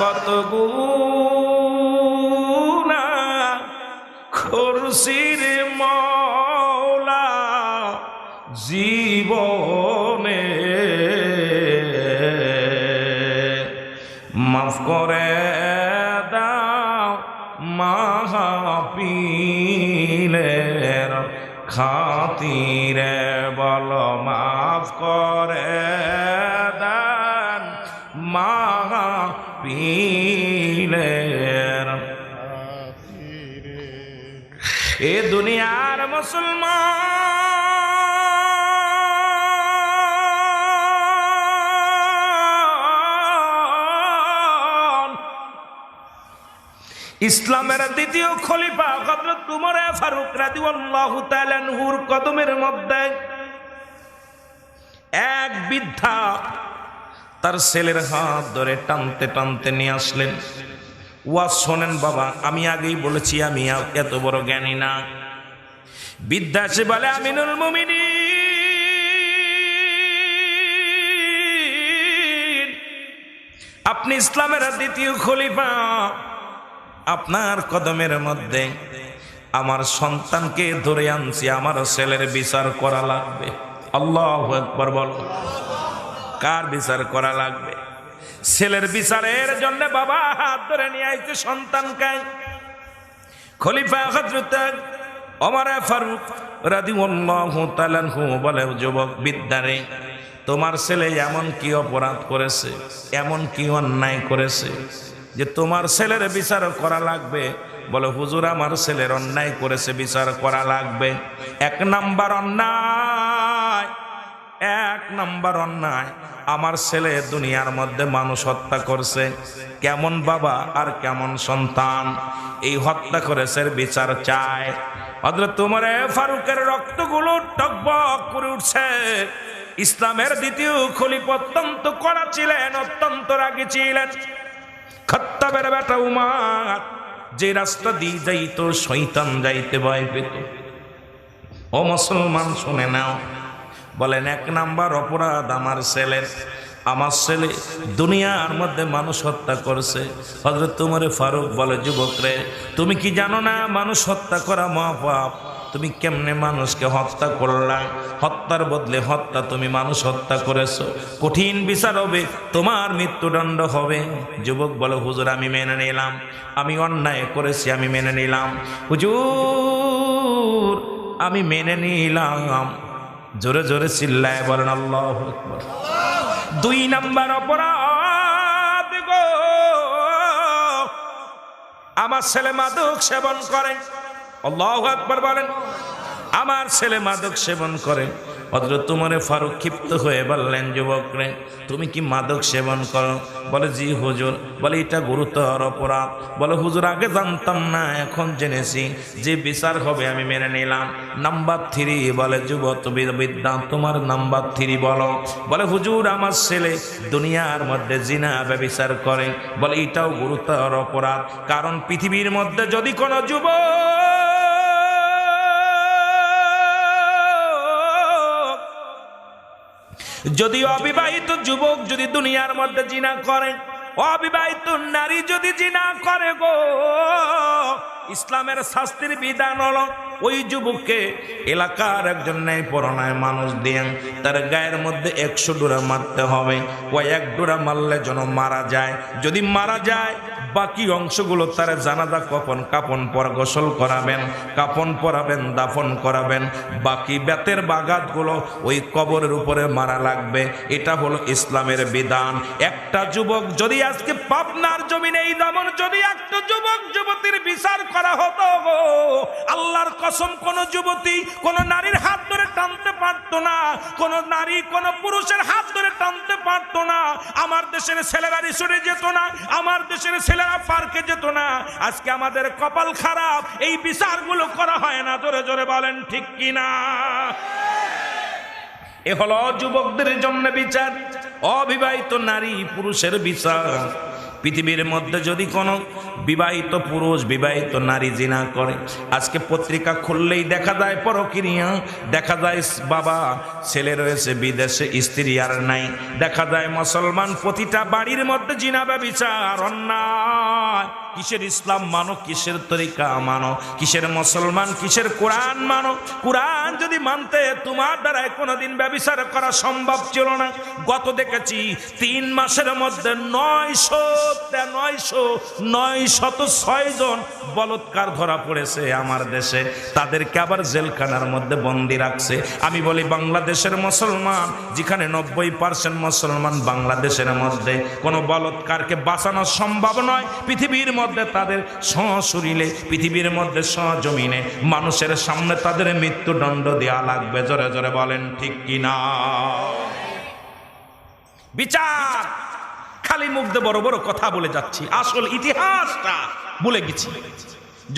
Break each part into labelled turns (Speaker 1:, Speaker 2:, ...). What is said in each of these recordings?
Speaker 1: কত গুনাহ করছির মওলা জীবনে, মাফ করে দাও মাহফিলের খাতিরে, বলো মাফ করে দেন মাহফিলের। এ দুনিয়ার মুসলমান, ইসলামের দ্বিতীয় খলিফা হযরত উমর ফারুক রাদিয়াল্লাহু তাআলা আনহুর কদমের মধ্যে এক বৃদ্ধা তার ছেলের হাত ধরে টানতে টানতে নিয়ে আসলেন। ওয়াজ শোনেন বাবা, আমি আগেই বলেছি আমি এত বড় জ্ঞানী না। বৃদ্ধা সে বলে, আমিনুল মুমিনিন, আপনি ইসলামের দ্বিতীয় খলিফা, আপনার কদমের মধ্যে আমার সন্তানকে ধরে আনছি, আমার ছেলের বিচার করা লাগবে। আল্লাহু আকবার বল। কার বিচার করা লাগবে? ছেলের বিচারের জন্য বাবা হাত ধরে নিয়ে আইছে সন্তানকে। খলিফা হযরত ওমর ফারুক রাদিয়াল্লাহু তাআলা আনহু বলে, যুবক বিদ্যারে, তোমার ছেলে এমন কি অপরাধ করেছে, এমন কি অন্যায় করেছে যে তোমার ছেলের বিচার করা লাগবে? বলে, হুজুর আমার ছেলের অন্যায় করেছে, বিচার করা লাগবে। এক নাম্বার অন্যায়, আমার ছেলে দুনিয়ার মধ্যে মানুষ হত্যা করছে। কেমন বাবা আর কেমন সন্তান, এই হত্যা করেছে, বিচার চায়। হযরত ওমর ফারুকের রক্তগুলো টকবক করে উঠছে। ইসলামের দ্বিতীয় খলিফা অত্যন্ত কড়া ছিলেন, অত্যন্ত রাগী ছিলেন। খাত্তাবের বেটা উমর যে রাস্তা দিয়ে যাইতো শয়তান যাইতে ভয় পেত। ও মুসলমান শুনে নাও, বলেন এক নাম্বার অপরাধ আমার ছেলে দুনিয়ার মধ্যে মানুষ হত্যা করছে। হযরত ওমর ফারুক বলে, যুবক রে, তুমি কি জানো না মানুষ হত্যা করা মহাপাপ? তুমি কেমনে মানুষকে হত্যা করলা? হত্যার বদলে হত্যা, তুমি মানুষ হত্যা করেছো, কঠিন বিচার হবে, তোমার মৃত্যুদণ্ড হবে। যুবক বলে, হুজুর আমি মেনে নিলাম, আমি অন্যায় করেছি, আমি মেনে নিলাম। হুজুর আমি মেনে নিলাম। জোরে জোরে চিল্লায় বলেন আল্লাহু আকবার। দুই নাম্বার অপরাধ গো, আমার ছেলে মাদক সেবন করে। আল্লাহু আকবার বলেন। আমার ছেলে মাদক সেবন করে। হযরত ওমর ফারুক ক্ষিপ্ত হয়ে বললেন, যুবক রে, তুমি কি মাদক সেবন করো? বলে, জি হুজুর। বলে, এটা গুরুতর অপরাধ। বলে, হুজুর আগে জানতাম না, এখন জেনেছি, যে বিচার হবে আমি মেনে নিলাম। নাম্বার 3 বলে, যুবক বিদ্যা, তোমার নাম্বার 3 বলো। বলে, হুজুর আমার ছেলে দুনিয়ার মধ্যে জিনা ব্যভিচার করে। বলে, এটাও গুরুতর অপরাধ, কারণ পৃথিবীর মধ্যে যদি কোনো যুবক, যদি অবিবাহিত যুবক যদি দুনিয়ার মধ্যে জিনা করে, অবিবাহিত নারী যদি জিনা করে গো, ইসলামের শাস্তির বিধান হলো ওই যুবককে এলাকার একজন ন্যায়পরায়ণ মানুষ দিয়ে তার গায়ের মধ্যে 100 ডোরা মারতে হবে। ওই 1 ডোরা মারলে যেন মারা যায়। যদি মারা যায়, বাকি অংশগুলো তার জানাজা কাপন পর গোসল করাবেন, কাপন পরাবেন, দাফন করাবেন। বাকি বেতের বাগাতগুলো ওই কবরের উপরে মারা লাগবে। এটা হলো ইসলামের বিধান। একটা যুবক যদি আজকে পাবনার জমিনে এই যেমন যদি একটা যুবক যুবতীর বিচার করা হতো গো, আল্লাহর কসম কোন যুবতী কোন নারীর হাত ধরে টানতে পারতো না, কোন নারী কোন পুরুষের হাত ধরে টানতে পারতো না। আমার দেশের ছেলেরা রিসোর্টে যেত না, আমার দেশের ছেলেরা পার্কে যেত না। আজকে আমাদের কপাল খারাপ, এই বিচারগুলো করা হয় না। জোরে জোরে বলেন ঠিক কিনা? এ হলো যুবকদের জন্য বিচার, অবিবাহিত নারী পুরুষের বিচার। পৃথিবীর মধ্যে যদি কোনো বিবাহিত পুরুষ বিবাহিত নারী জিনা করে, আজকে পত্রিকা খুললেই দেখা যায় পরকীয়া, দেখা যায় বাবা ছেলে রয়েছে বিদেশে, স্ত্রী আর নাই, দেখা যায় মুসলমান প্রতিটা বাড়ির মধ্যে জিনা ব্যভিচার, অন্যায়। কিসের ইসলাম মানো, কিসের তরিকা মানো, কিসের মুসলমান, কিসের কোরআন মানো? কোরআন যদি মানতে তোমার দ্বারা কোনোদিন ব্যভিচার করা সম্ভব ছিল না। গত দেখেছি 3 মাসের মধ্যে 906 জন বলৎকার ধরা পড়েছে আমার দেশে, তাদেরকে আবার জেলখানার মধ্যে বন্দি রাখছে। আমি বলি বাংলাদেশের মুসলমান, যেখানে 90% মুসলমান, বাংলাদেশের মধ্যে কোনো বলৎকারকে বাঁচানো সম্ভব নয়। পৃথিবীর মধ্যে তাদের সশরীরে, পৃথিবীর মধ্যে সজমিনে মানুষের সামনে তাদের মৃত্যুদণ্ড দেওয়া লাগবে। জোরে জোরে বলেন ঠিক কিনা? বিচার খালি মুখ দিয়ে বড় বড় কথা বলে যাচ্ছি, আসল ইতিহাসটা ভুলে গেছি।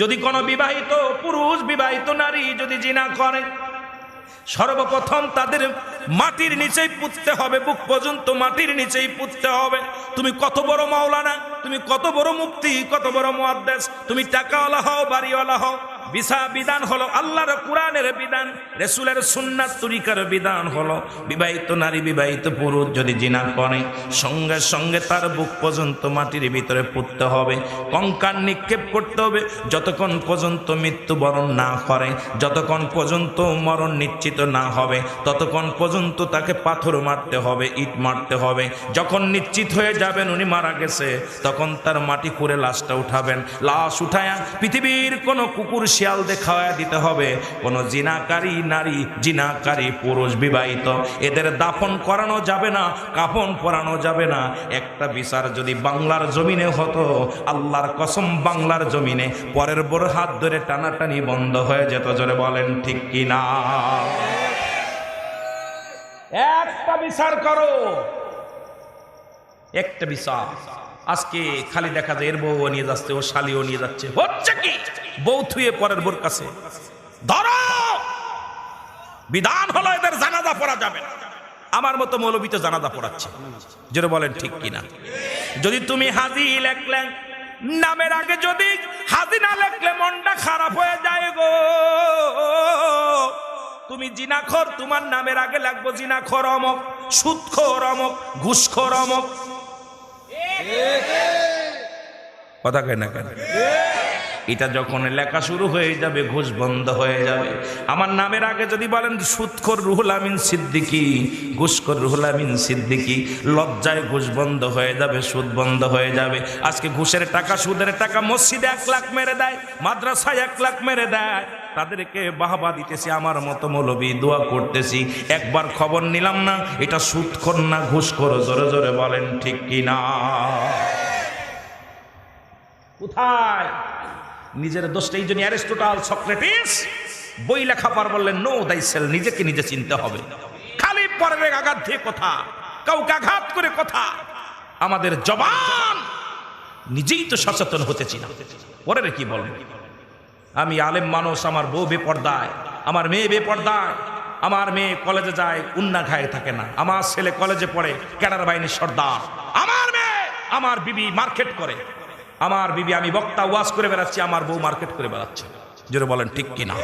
Speaker 1: যদি কোনো বিবাহিত পুরুষ বিবাহিত নারী যদি জিনা করে, সর্বপ্রথম তাদের মাটির নিচেই পুঁততে হবে, বুক পর্যন্ত মাটির নিচেই পুঁততে হবে। তুমি কত বড় মাওলানা, তুমি কত বড় মুফতি, কত বড় মুহাদ্দিস, তুমি টাকাওয়ালা হও বাড়িওয়ালা হও, বিধান হলো আল্লাহর কোরআনের বিধান, রাসূলের সুন্নাত তরিকার বিধান হলো বিবাহিত নারী বিবাহিত পুরুষ যদি জিনা করে, সঙ্গে সঙ্গে তার বুক পর্যন্ত মাটির ভিতরে পুঁততে হবে, কঙ্কাল নিক্ষেপ করতে হবে, যতক্ষণ পর্যন্ত মৃত্যুবরণ না করে, যতক্ষণ পর্যন্ত মরণ নিশ্চিত না হবে, ততক্ষণ পর্যন্ত তাকে পাথর মারতে হবে, ইট মারতে হবে। যখন নিশ্চিত হয়ে যাবেন উনি মারা গেছে, তখন তার মাটি করে লাশটা উঠাবেন। লাশ উঠায়া পৃথিবীর কোনো কুকুর শিয়াল দেখাওয়া দিতে হবে। কোনো জিনাকারী নারী, জিনাকারী পুরুষ বিবাহিত, এদের দাফন করানো যাবে না, কাফন পরানো যাবে না। একটা বিচার যদি বাংলার জমিনে হতো, আল্লাহর কসম বাংলার জমিনে পরের বড় হাত ধরে টানাটানি বন্ধ হয়ে যেত। জোরে বলেন ঠিক কিনা? একটা বিচার করো, একটা বিচার। আজকে খালি দেখা যায় এর বউ নিয়ে যাচ্ছে, ও শালিও নিয়ে যাচ্ছে, হচ্ছে কি বউ থুয়ে পরের বোর কাছে ধরো। বিধান হলো এদের জানাজা পড়া যাবে না। আমার মতো মৌলবী তো জানাজা পড়াচ্ছে। যেটা বলেন ঠিক কিনা? যদি তুমি হাজি লেখলে, নামের আগে যদি হাজি না লেখলে মনটা খারাপ হয়ে যায় গো। তুমি জিনাখোর, তোমার নামের আগে লাগবো জিনাখোর অমক, সুদখোর অমক, ঘুষখোর অমক। কথা কয় না কেন? এটা যখন লেখা শুরু হয়ে যাবে, ঘুষ বন্ধ হয়ে যাবে। আমার নামের আগে যদি বলেন সুদখোর রুহুল আমিন সিদ্দিকী, ঘুষখোর রুহুল আমিন সিদ্দিকী, লজ্জায় ঘুষ বন্ধ হয়ে যাবে, সুদ বন্ধ হয়ে যাবে। আজকে ঘুষের টাকা, সুদের টাকা মসজিদে 1 লাখ মেরে দেয়, মাদ্রাসায় 1 লাখ মেরে দেয়, তাদেরকে বাহবা দিতেছি। আমার মতো মৌলবী দোয়া করতেছি, একবার খবর নিলাম না এটা সুদখোর না ঘুষখোর। জোরে জোরে বলেন ঠিক কিনা? কোথায় নিজের দোষটা? এই জন্য অ্যারিস্টটল, সক্রেটিস বই লেখা পার বললেন, নো দাই সেল, নিজেকে নিজে চিনতে হবে। খালি পরের আঘাত দিয়ে কথা, কাউকে আঘাত করে কথা। আমাদের জবান নিজেই তো সচেতন হতেছি না, পরের কি বলবে? আমি আলেম মানুষ, আমার বউ বেপর্দায়, আমার মেয়ে বেপর্দায়, আমার মেয়ে কলেজে যায় উন্না খায় থাকে না, আমার ছেলে কলেজে পড়ে ক্যাডার বাহিনীর সর্দার, আমার মেয়ে আমার বিবি মার্কেট করে, আমার বিবি, আমি বক্তা ওয়াজ করে বেড়াচ্ছি, আমার বউ মার্কেট করে বেড়াচ্ছে। জোরে বলেন ঠিক কিনা?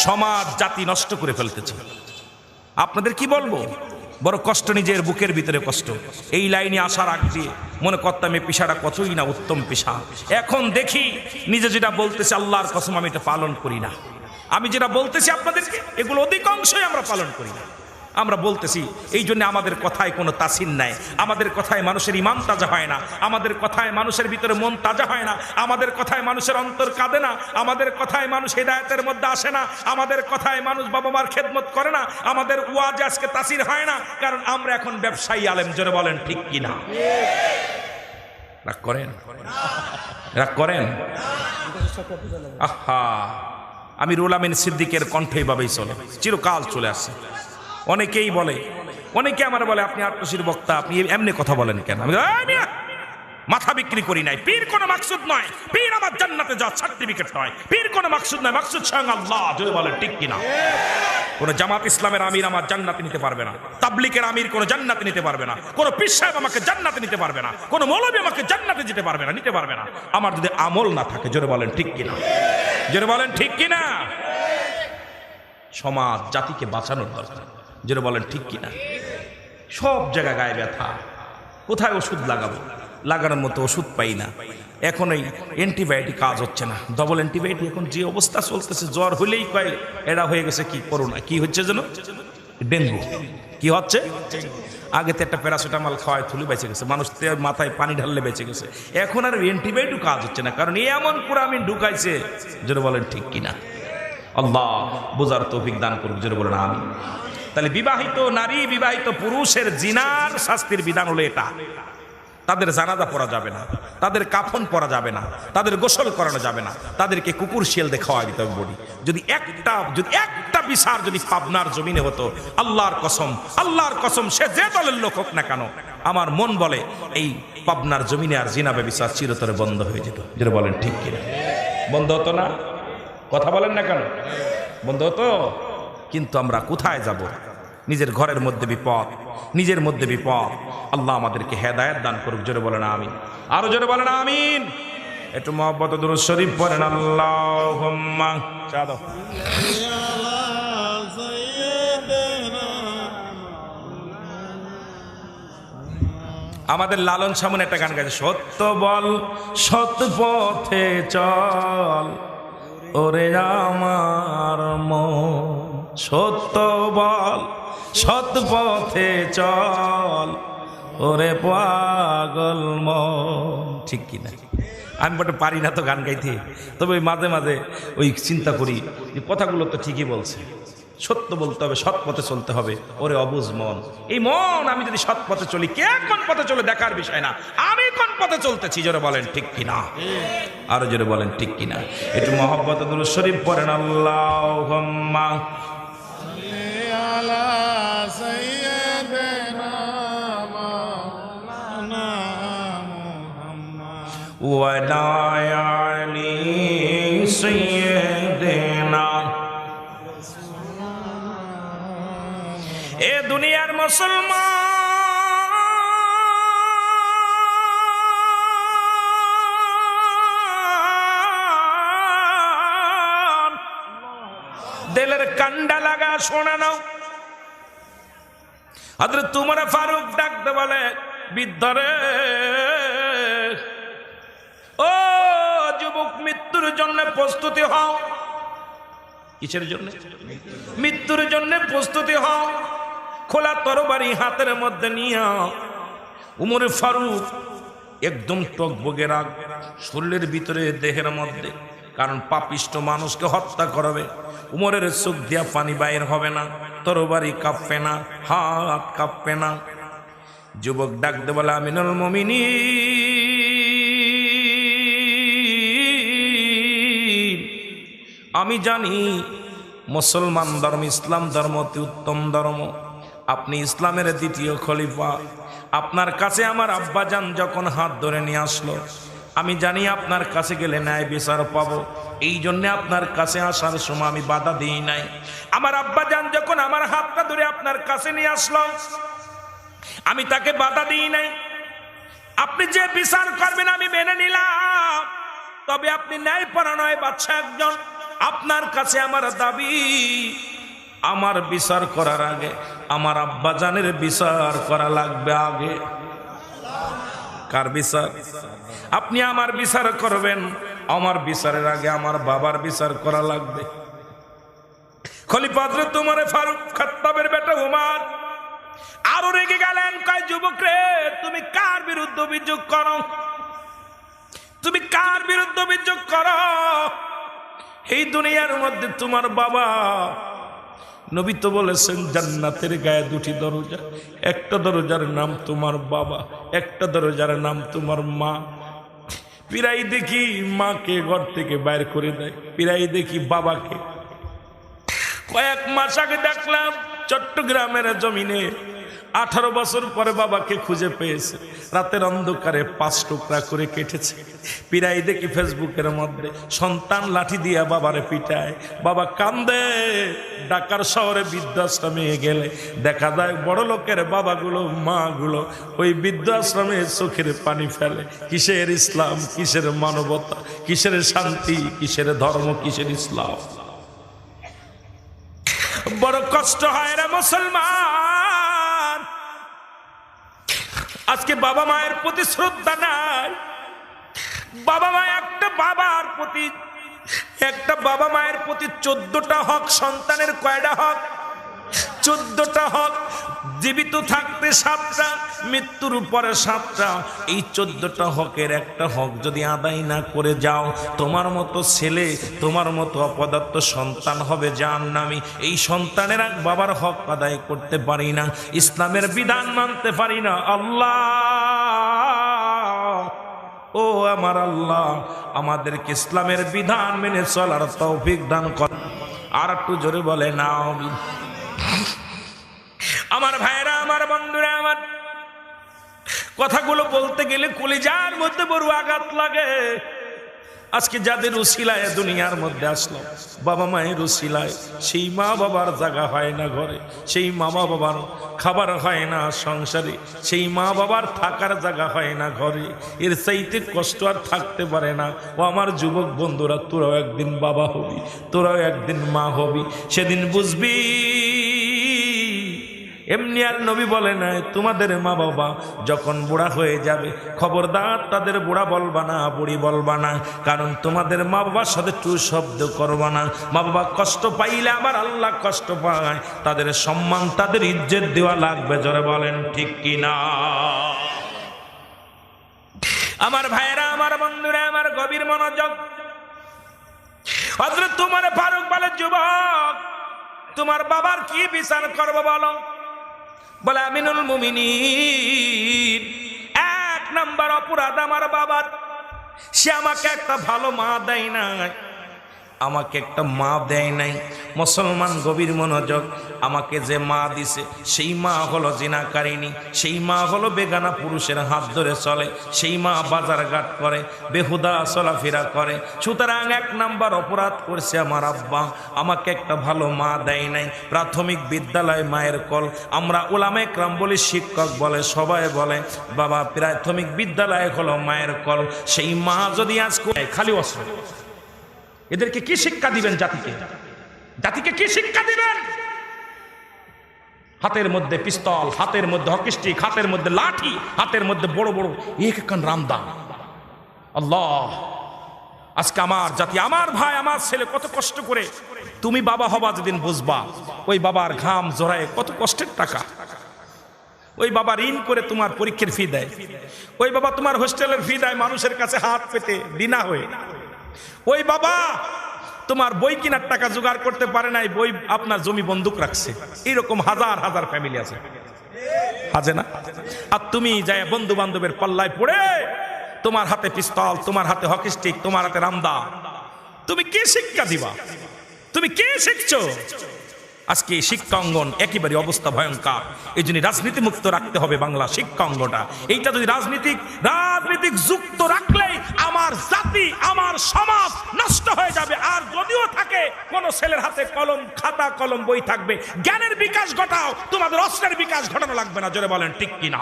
Speaker 1: সমাজ জাতি নষ্ট করে ফেলতেছে। আপনাদের কি বলবো, বড় কষ্ট, নিজের বুকের ভিতরে কষ্ট। এই লাইনে আসার আগ দিয়ে মনে করতাম এই পেশাটা কতই না উত্তম পেশা। এখন দেখি নিজে যেটা বলতেছি, আল্লাহর কসম আমি এটা পালন করি না। আমি যেটা বলতেছি আপনাদেরকে, এগুলো অধিকাংশই আমরা পালন করি না। আমরা বলতেছি এই জন্য আমাদের কথায় কোনো তাসির নাই, আমাদের কথায় মানুষের ইমান তাজা হয় না, আমাদের কথায় মানুষের ভিতরে মন তাজা হয় না, আমাদের কথায় মানুষের অন্তর কাঁদে না, আমাদের কথায় মানুষ হেদায়েতের মধ্যে আসে না, আমাদের কথায় মানুষ বাবা মার খেদমত করে না, আমাদের ওয়াজ আজকে তাসির হয় না, কারণ আমরা এখন ব্যবসায়ী আলেম। জোরে বলেন ঠিক কিনা? রাগ করেন? রাগ করেন? আহা, আমি রুহুল আমিন সিদ্দিকের কণ্ঠে এভাবেই চলে, চিরকাল চলে আসছে। অনেকেই বলে, অনেকে আমার বলে আপনি আত্মশীর বক্তা, আপনি এমনি কথা বলেন কেন? আমি মাথা বিক্রি করি নাই। পীর কোনো মাকসুদ নয়, পীর আমার জান্নাতে যাওয়ার সার্টিফিকেট নয়, পীর কোনো মাকসুদ নয়, মাকসুদ স্বয়ং আল্লাহ। যদি বলেন ঠিক কিনা? কোন জামাত ইসলামের আমির আমার জান্নাতে নিতে পারবে না, তাবলিগের আমির কোন জান্নাতে নিতে পারবে না, কোন পীর সাহেব আমাকে জান্নাতে নিতে পারবে না, কোন মৌলবী আমাকে জান্নাতে যেতে পারবে না, নিতে পারবে না, আমার যদি আমল না থাকে। জোরে বলেন ঠিক কিনা? জোরে বলেন ঠিক কিনা? সমাজ জাতিকে বাঁচানোর দরকার। জোরে বলেন ঠিক কিনা? সব জায়গায় গায়ে ব্যথা, কোথায় ওষুধ লাগাবো, লাগানোর মতো ওষুধ পাই না। এখন এই অ্যান্টিবায়োটিক কাজ হচ্ছে না, ডবল অ্যান্টিবায়োটিক। এখন যে অবস্থা চলতেছে, জ্বর হইলেই কয় এরা হয়ে গেছে কি করোনা, কি হচ্ছে যেন ডেঙ্গু। কি হচ্ছে? আগে তো একটা প্যারাসিটামল খাওয়ায় থুলি বেঁচে গেছে, মানুষ মাথায় পানি ঢাললে বেঁচে গেছে। এখন আর অ্যান্টিবায়োটিক কাজ হচ্ছে না, কারণ এমন কুরামিন ঢুকাইছে। জোরে বলেন ঠিক কিনা? আল্লাহ বোঝার তৌফিক দান করুক। জোরে বলেন আমিন। তাহলে বিবাহিত নারী, বিবাহিত পুরুষের জিনার শাস্তির বিধান হলো এটা। তাদের জানাজা পড়া যাবে না, তাদের কাফন পরা যাবে না, তাদের গোসল করানো যাবে না, তাদেরকে কুকুর শিয়াল দিয়ে খাওয়া দিতে হবে বডি। যদি একটা বিচার যদি পাবনার জমিনে হতো, আল্লাহর কসম সে যে দলের লোক হোক না কেন, আমার মন বলে এই পাবনার জমিনে আর জিনা ব্যভিচার চিরতরে বন্ধ হয়ে যেত। যেটা বলেন ঠিক কিনা? বন্ধ হতো না? কথা বলেন না কেন? বন্ধ হতো। কিন্তু আমরা কোথায় যাব? নিজের ঘরের মধ্যে বিপদ, নিজের মধ্যে বিপদ। আল্লাহ আমাদেরকে হেদায়েত দান করুক। জোরে বলেন আমিন। আরো জোরে বলেন আমিন। একটু মহব্বত দুরূদ শরীফ পড়েন। আল্লাহুম্মা চাদো। আমাদের লালন সামনে একটা গান গাইছে, সত্য বল সৎ পথে চল ওরে আমার মন, সত্য বল সৎ পথে চল ওরে পাগল মন। ঠিক কিনা? আমি বটে পারি না তো গান গাইতে, তবে ওই মাঝে মাঝে ওই চিন্তা করি যে কথাগুলো তো ঠিকই বলছে, সত্য বলতে হবে, সৎ পথে চলতে হবে। ওরে অবুঝ মন, এই মন আমি যদি সৎ পথে চলি, কে কোন পথে চলে দেখার বিষয় না, আমি কোন পথে চলতেছি। জোরে বলেন ঠিক কিনা? আরো জোরে বলেন ঠিক কিনা? একটু মহব্বত দুরূদ শরীফ পড়েন। আল্লাহুম্মা আলা সাইয়্যিদিনা মাওলানা মুহাম্মদ ওয়া আলা আলি সাইয়্যিদিনা। এ দুনিয়ার মুসলমান, দিলের কান্ডা লাগা শোনা নাও। হযরত উমর ফারুক ডাকতে বলে, বৃদ্ধরে ও যুবক, মৃত্যুর জন্য প্রস্তুতি হও। কিসের জন্য? মৃত্যুর জন্য প্রস্তুতি হও। খোলা তরবারি হাতের মধ্যে নিয়ে উমর ফারুক একদম টকবগে রাগ শরীরের ভিতরে, দেহের মধ্যে, কারণ পাপিষ্ট মানুষকে হত্যা করবে। উমরের চোখ দিয়া পানি বাইর হবে না, তরবারি কাঁপবে না, হাত কাঁপবে না। যুবক ডাকতে বলে, আমিনুল মুমিনিন, আমি জানি মুসলমান ধর্ম, ইসলাম ধর্ম অতি উত্তম ধর্ম। আপনি ইসলামের দ্বিতীয় খলিফা। আপনার কাছে আমার আব্বাজান যখন হাত ধরে নিয়ে আসলো, আমি জানি আপনার কাছে গেলে ন্যায় বিচার পাবো। এই জন্য আপনার কাছে আসার সময় আমি বাধা দিই নাই। আমার আব্বাজান যখন আমার হাতটা ধরে আপনার কাছে নিয়ে আসলো, আমি তাকে বাধা দিই নাই। আপনি যে বিচার করবেন আমি মেনে নিলাম, তবে আপনি ন্যায়পরায়ণ বাদশা একজন। আপনার কাছে আমার দাবি, আমার বিচার করার আগে আমার আব্বাজানের বিচার করা লাগবে আগে। কার বিচার? আপনি আমার বিচার করবেন, আমার বিচারের আগে আমার বাবার বিচার করা লাগবে। খলিফা হযরত উমর ফারুক খাত্তাবের বেটা উমর আরো রেগে গেলেন, কয় যুবক রে, তুমি কার বিরুদ্ধে অভিযোগ করো? তুমি কার বিরুদ্ধে অভিযোগ করো? এই দুনিয়ার মধ্যে তোমার বাবা, নবী তো বলেছেন জান্নাতের গায়ে দুটি দরজা, একটা দরজার নাম তোমার বাবা, একটা দরজার নাম তোমার মা। পিরাই দেখি মাকে ঘর থেকে বাইর করে দেয়, পিরাই দেখি বাবাকে। কয়েক মাস আগে দেখলাম চট্টগ্রামের জমিনে 18 বছর পরে বাবাকে খুঁজে পেয়েছে, রাতের অন্ধকারে 5 টুকরা করে কেটেছে। পিরাই দেখি ফেসবুকের মধ্যে সন্তান লাঠি দিয়া বাবারে পিটায়, বাবা কান্দে। ঢাকার শহরে বৃদ্ধাশ্রমে গেলে দেখা যায় বড় লোকের বাবাগুলো মাগুলো ওই বৃদ্ধাশ্রমে চোখের পানি ফেলে। কিসের ইসলাম, কিসের মানবতা, কিসের শান্তি, কিসের ধর্ম, কিসের ইসলাম? বড় কষ্ট হয় রে মুসলমান। আজকে বাবা মায়ের প্রতি শ্রদ্ধা নাই। বাবা মা একটা বাবার প্রতি, একটা বাবা মায়ের প্রতি 14টা হক। সন্তানের কয়টা হক? 14টা হক। জীবিত থাকতে 7টা, মৃত্যুর পরে 7টা। এই 14টা হকের একটা হক যদি আদায় না করে যাও, তোমার মতো ছেলে, তোমার মতো অপদার্থ সন্তান হবে জাহান্নামী। এই সন্তানের বাবার হক আদায় করতে পারি না, ইসলামের বিধান মানতে পারি না। আল্লাহ, ও আমার আল্লাহ, আমাদেরকে ইসলামের বিধান মেনে চলার তৌফিক দান কর। আর একটু জোরে বলে না আমিন। আমার ভাইরা, আমার বন্ধুরা, আমার কথাগুলো বলতে গেলে কলিজার মধ্যে বড় আঘাত লাগে। আজকে যাদের উসিলায় দুনিয়ার মধ্যে আসলো, বাবা মায়ের উসিলায়, সেই মা বাবার জায়গা হয় না ঘরে, সেই মা বাবার খাবার হয় না সংসারে, সেই মা বাবার থাকার জায়গা হয় না ঘরে। এর চাইতে কষ্ট আর থাকতে পারে না। ও আমার যুবক বন্ধুরা, তোরাও একদিন বাবা হবি, তোরাও একদিন মা হবি, সেদিন বুঝবি। এমনি আর নবী বলে নাই তোমাদের মা বাবা যখন বুড়া হয়ে যাবে, খবরদার তাদের বুড়া বলবা না, বুড়ি বলবা না, কারণ তোমাদের মা বাবার সাথে টু শব্দ করবা না। মা বাবা কষ্ট পাইলে আমার আল্লাহ কষ্ট পায়, তাদের সম্মান, তাদের ইজ্জত দেওয়া লাগবে। জোরে বলেন ঠিক কিনা? আমার ভাইয়েরা, আমার বন্ধুরা, আমার গভীর মনোযোগ। হযরত তোমার ফারুক বলে, যুবক, তোমার বাবার কি বিচার করবো বলো? বলে, আমিনুল মুমিনিন, 1 নাম্বার অপরাধ আমার বাবার, সে আমাকে একটা ভালো মা দেয় নাই, আমাকে একটা মা দেয় নাই। মুসলমান গভীর মনোযোগ। আমাকে যে মা দিছে সেই মা হলো জিনাকারিনী, সেই মা হলো বেগানা পুরুষের হাত ধরে চলে, সেই মা বাজারঘাট করে, বেহুদা চলাফেরা করে। সুতরাং 1 নাম্বার অপরাধ করছে আমার আব্বা, আমাকে একটা ভালো মা দেয় নাই। প্রাথমিক বিদ্যালয় মায়ের কল, আমরা উলামায়ে কেরাম বলি, শিক্ষক বলে, সবাই বলে, বাবা প্রাথমিক বিদ্যালয় হলো মায়ের কল। সেই মা যদি আজ খালি অস্ত্র, এদেরকে কি শিক্ষা দিবেন? জাতিকে, জাতিকে কি শিক্ষা দিবেন? হাতের মধ্যে পিস্তল, হাতের মধ্যে হকি স্টিক, হাতের মধ্যে লাঠি, হাতের মধ্যে বড় বড় একখান রামদা। আল্লাহ, আজকে আমার জাতি, আমার ভাই, আমার ছেলে কত কষ্ট করে, তুমি বাবা হবা যেদিন বুঝবা, ওই বাবার ঘাম জড়ায় কত কষ্টের টাকা। ওই বাবা ঋণ করে তোমার পরীক্ষার ফি দেয়, ওই বাবা তোমার হোস্টেলের ফি দেয় মানুষের কাছে হাত পেতে বিনা হয়ে। ওই বাবা তোমার বই কেনার টাকা জোগাড় করতে পারে নাই, বই আপনার জমি বন্দুক রাখছে। এরকম হাজার হাজার ফ্যামিলি আছে, আছে না? আর তুমি যায় বন্ধু বান্ধবের পাল্লায় পড়ে, তোমার হাতে পিস্তল, তোমার হাতে হকি স্টিক, তোমার হাতে রামদা, তুমি কি শিক্ষা দিবা? তুমি কি শিখছো? আজকে শিক্ষা অঙ্গন একেবারে অবস্থা ভয়ঙ্কর। এই জন্য রাজনীতি মুক্ত রাখতে হবে বাংলা শিক্ষা অঙ্গনটা। এইটা যদি রাজনীতিক যুক্ত রাখলেই আমার জাতি, আমার সমাজ নষ্ট হয়ে যাবে। আর যদিও থাকে কোন ছেলের হাতে কলম, খাতা কলম, বই থাকবে, জ্ঞানের বিকাশ ঘটাও, তোমাদের অস্ত্রের বিকাশ ঘটানো লাগবে না। জোরে বলেন ঠিক কিনা?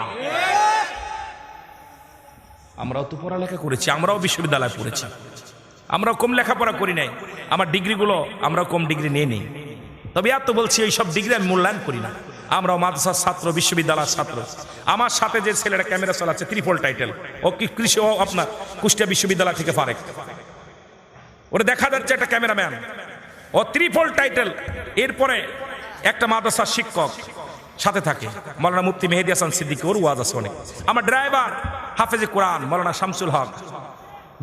Speaker 1: আমরাও তো পড়ালেখা করেছি, আমরাও বিশ্ববিদ্যালয়ে পড়েছি, আমরাও কম লেখাপড়া করি নাই। আমার ডিগ্রিগুলো আমরাও কম ডিগ্রি নিয়ে নিই। তবে এত বলছি, এই সব ডিগ্রি আমি মূল্যায়ন করি না। আমরাও মাদ্রাসার ছাত্র, বিশ্ববিদ্যালয়ের ছাত্র। আমার সাথে যে ছেলেটা ক্যামেরা চালাচ্ছে, 3 টাইটেল, ও কি কৃষি, ও আপনার কুষ্টিয়া বিশ্ববিদ্যালয় থেকে ফারেক। ওরা দেখা যাচ্ছে একটা ক্যামেরাম্যান, ও 3 টাইটেল। এরপরে একটা মাদ্রাসার শিক্ষক সাথে থাকে, মৌলানা মুফতি মেহেদী হাসান সিদ্দিকী, ওর ওয়াজ আছে অনেক। আমার ড্রাইভার হাফেজে কোরআন মৌলানা শামসুল হক,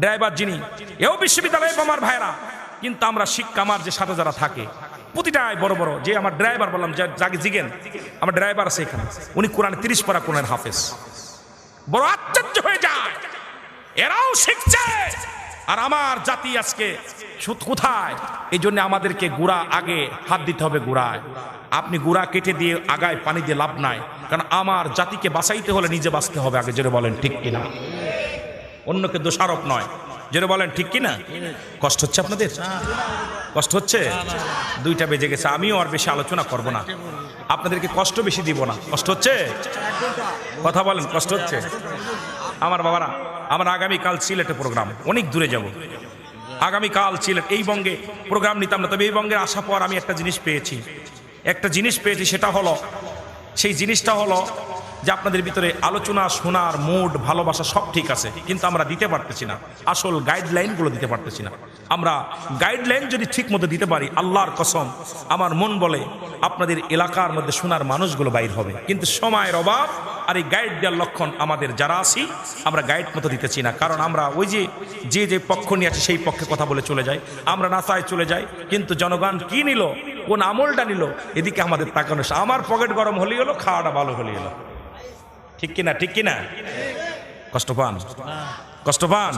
Speaker 1: ড্রাইভার যিনি, এও বিশ্ববিদ্যালয়ে আমার ভাইরা। কিন্তু আমরা শিক্ষা, আমার যে সাথে যারা থাকে প্রতিটাই বড় বড়, যে আমার ড্রাইভার বললাম, যাকে জিগেন, আমার ড্রাইভার আছে এখানে, উনি কোরআন 30 পারা কোরআন হাফেজ। বড় আশ্চর্য হয়ে যায়, এরাও শিখছে। আর আমার জাতি আজকে কোথায়? এই জন্য আমাদেরকে গুড়া আগে হাত দিতে হবে গোড়ায়। আপনি গুড়া কেটে দিয়ে আগায় পানি দিয়ে লাভ নাই, কারণ আমার জাতিকে বাঁচাইতে হলে নিজে বাঁচতে হবে আগে। জোরে বলেন ঠিক কিনা? অন্যকে দোষারোপ নয়। জোরে বলেন ঠিক কিনা? কষ্ট হচ্ছে আপনাদের? কষ্ট হচ্ছে? 2টা বেজে গেছে, আমিও আর বেশি আলোচনা করব না, আপনাদেরকে কষ্ট বেশি দিব না। কষ্ট হচ্ছে? কথা বলেন, কষ্ট হচ্ছে? আমার বাবারা, আমার আগামীকাল সিলেটে প্রোগ্রাম, অনেক দূরে যাব। আগামীকাল সিলেট, এই বঙ্গে প্রোগ্রাম নিতাম না, তবে এই বঙ্গে আসার পর আমি একটা জিনিস পেয়েছি, সেটা হলো, সেই জিনিসটা হলো যে আপনাদের ভিতরে আলোচনা শোনার মুড, ভালোবাসা সব ঠিক আছে, কিন্তু আমরা দিতে পারতেছি না, আসল গাইডলাইনগুলো দিতে পারতেছি না। আমরা গাইডলাইন যদি ঠিক মতো দিতে পারি, আল্লাহর কসম আমার মন বলে আপনাদের এলাকার মধ্যে শোনার মানুষগুলো বাইর হবে, কিন্তু সময়ের অভাব আর এই গাইড দেওয়ার লক্ষণ আমাদের যারা আছি আমরা গাইড মতো দিতেছি না। কারণ আমরা ওই যে পক্ষ নিয়ে আছে সেই পক্ষে কথা বলে চলে যাই, আমরা নাসায় চলে যাই, কিন্তু জনগণ কি নিল, কোন আমলটা নিল, এদিকে আমাদের তাকানো। আমার পকেট গরম হলেই হলো, খাওয়াটা ভালো হলেই হলো। ঠিক কিনা? ঠিক কিনা? কষ্ট পান? কষ্ট পান?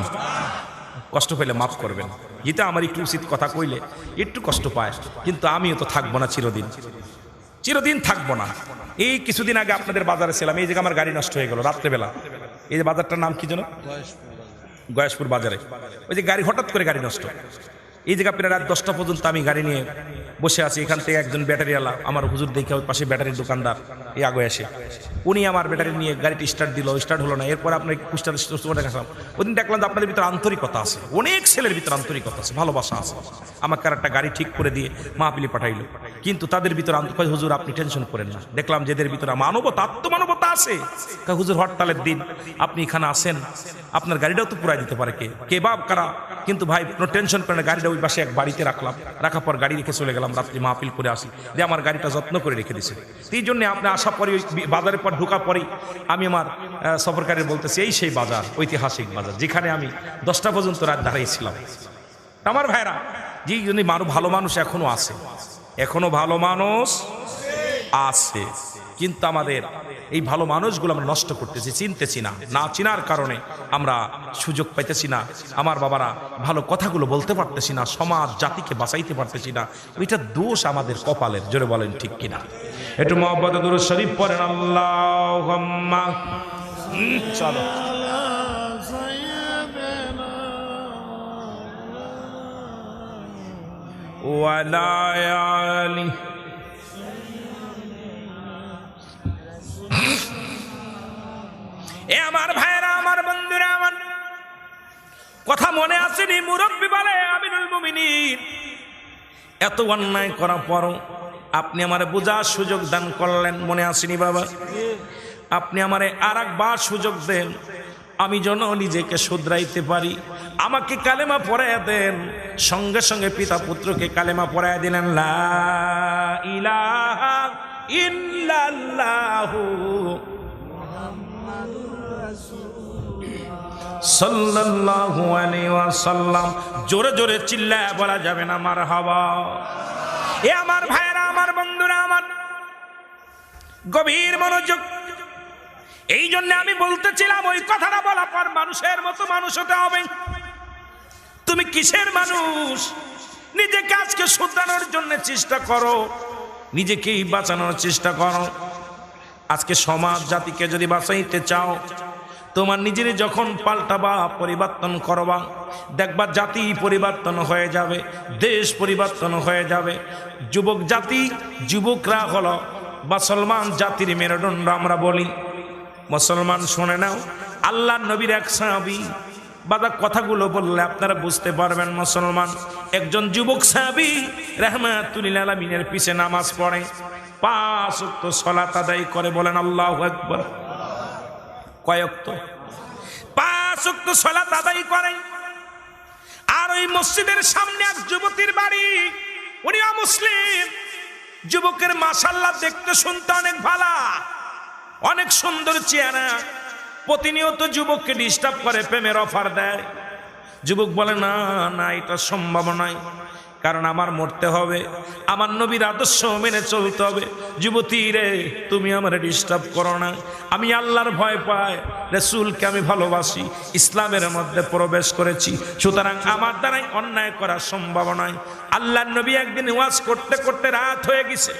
Speaker 1: কষ্ট পেলে মাফ করবেন। যেটা আমার একটু উচিত কথা কইলে একটু কষ্ট পায়, কিন্তু আমিও তো থাকবো না চিরদিন, চিরদিন থাকবো না। এই কিছুদিন আগে আপনাদের বাজারে ছিলাম, এই জায়গায় আমার গাড়ি নষ্ট হয়ে গেল রাত্রেবেলা। এই যে বাজারটার নাম কি যেন? গয়েশপুর বাজারে। ওই যে গাড়ি, হঠাৎ করে গাড়ি নষ্ট। এই জায়গা প্রায় রাত 10টা পর্যন্ত আমি গাড়ি নিয়ে বসে আছি। এখান থেকে একজন ব্যাটারিওয়ালা, আমার হুজুর দেখে ওই পাশে ব্যাটারির দোকানদার, এই আগে এসে উনি আমার ব্যাটারি নিয়ে গাড়িটি স্টার্ট দিল, স্টার্ট হলো না। এরপর আপনার কুষ্টার দেখালাম, ওই দিন দেখলাম যে আপনাদের ভিতরে আন্তরিকতা আছে, অনেক ছেলের ভিতরে আন্তরিকতা আছে, ভালোবাসা আছে। আমাকে আর একটা গাড়ি ঠিক করে দিয়ে মাহফিলে পাঠাইলো, কিন্তু তাদের ভিতরে হুজুর আপনি টেনশন করেন না। দেখলাম যে এদের ভিতরে মানবতা, আত্মমানবতা আছে। হুজুর হরতালের দিন আপনি এখানে আসেন, আপনার গাড়িটাও তো পুরাই দিতে পারে কে বাপ কারা, কিন্তু ভাই কোনো টেনশন করে না। গাড়িটা ওই পাশে এক বাড়িতে রাখলাম, রাখার পর গাড়ি রেখে চলে গেলাম, রাত্রি মাহফিল করে আসি, যে আমার গাড়িটা যত্ন করে রেখে দিছে। এই জন্য আপনি আসার পরে, ওই বাজারের পর ঢোকার পরেই আমি আমার সফরকারী বলতেছি, এই সেই বাজার, ঐতিহাসিক বাজার, যেখানে আমি 10টা পর্যন্ত রাত দাঁড়িয়েছিলাম। আমার ভাইরা, যে জন্য ভালো মানুষ এখনো আছে, এখনো ভালো মানুষ আছে, কিন্তু আমাদের এই ভালো মানুষগুলো আমরা নষ্ট করতেছি, চিনতেছি না, না চিনার কারণে আমরা সুযোগ পাইতেছি না। আমার বাবারা, ভালো কথাগুলো বলতে পারতেছি না, সমাজ জাতিকে বাঁচাইতে পারতেছি না। ওইটা দোষ আমাদের কপালের। জোরে বলেন ঠিক কিনা? একটু মুহাব্বতে দুরূদ শরীফ পড়েন। আল্লাহুম্মা চলো ওয়ালা আলি। এ আমার ভাইরা, আমার বন্ধুরা, আমার কথা মনে আসেনি? মুরব্বী বলে, আমিনুল মুমিনিন, এত অন্যায় করার পরও আপনি আমারে বোঝার সুযোগ দান করলেন, মনে আসেনি বাবা? আপনি আমারে আর একবার সুযোগ দেন, আমি যেন নিজেকে শুধরাইতে পারি। আমাকে কালেমা পড়াইয়া দেন। সঙ্গে সঙ্গে পিতা পুত্রকে কালেমা পড়াইয়া দিলেন, লা ইলাহা ইল্লাল্লাহু সাল্লাল্লাহু আলাইহি ওয়াসাল্লাম। জোরে জোরে চিল্লায় বলা যাবে না মারহাবা? এ আমার ভাইরা, আমার বন্ধুরা, আমার গভীর মনোযোগ। এই জন্য আমি বলতেছিলাম, ওই কথাটা বলা পর মানুষের মতো মানুষ হতে হবে। তুমি কিসের মানুষ? নিজেকে আজকে শুধরানোর জন্য চেষ্টা করো, নিজেকেই বাঁচানোর চেষ্টা করো। আজকে সমাজ জাতিকে যদি বাঁচাইতে চাও, তোমার নিজের যখন পাল্টাবা, পরিবর্তন করবা, দেখবা জাতি পরিবর্তন হয়ে যাবে, দেশ পরিবর্তন হয়ে যাবে। যুবক জাতি, যুবকরা হলো মুসলমান জাতির মেরুদণ্ড আমরা বলি। মুসলমান শুনে নাও, আল্লাহ নবীর এক সাহাবী, বাদা কথাগুলো বললে আপনারা বুঝতে পারবেন। মুসলমান একজন যুবক সাহাবী রাহমাতুল লিল আলামিনের পিছে নামাজ পড়ে, 5 ওয়াক্ত সালাত আদায় করে। বলেন আল্লাহু আকবার। কয় ওয়াক্ত? 5 ওয়াক্ত সালাত আদায় করে। আর ওই মসজিদের সামনে এক যুবতীর বাড়ি, উনি অমুসলিম। যুবকের মাশাআল্লাহ দেখতে শুনতে অনেক ভালো, অনেক সুন্দর চেহারা। প্রতিনিয়ত যুবককে ডিস্টার্ব করে, প্রেমের অফার দেয়। যুবক বলে, না না, এটা সম্ভব নয়, কারণ আমার মরতে হবে, আমার নবীর আদর্শ মেনে চলতে হবে। যুবতী রে, তুমি আমার ডিস্টার্ব করো না, আমি আল্লাহর ভয় পাই, রাসূলকে আমি ভালোবাসি, ইসলামের মধ্যে প্রবেশ করেছি, সুতরাং আমার দ্বারাই অন্যায় করা সম্ভব নয়। আল্লাহর নবী একদিন ওয়াজ করতে করতে রাত হয়ে গেছে,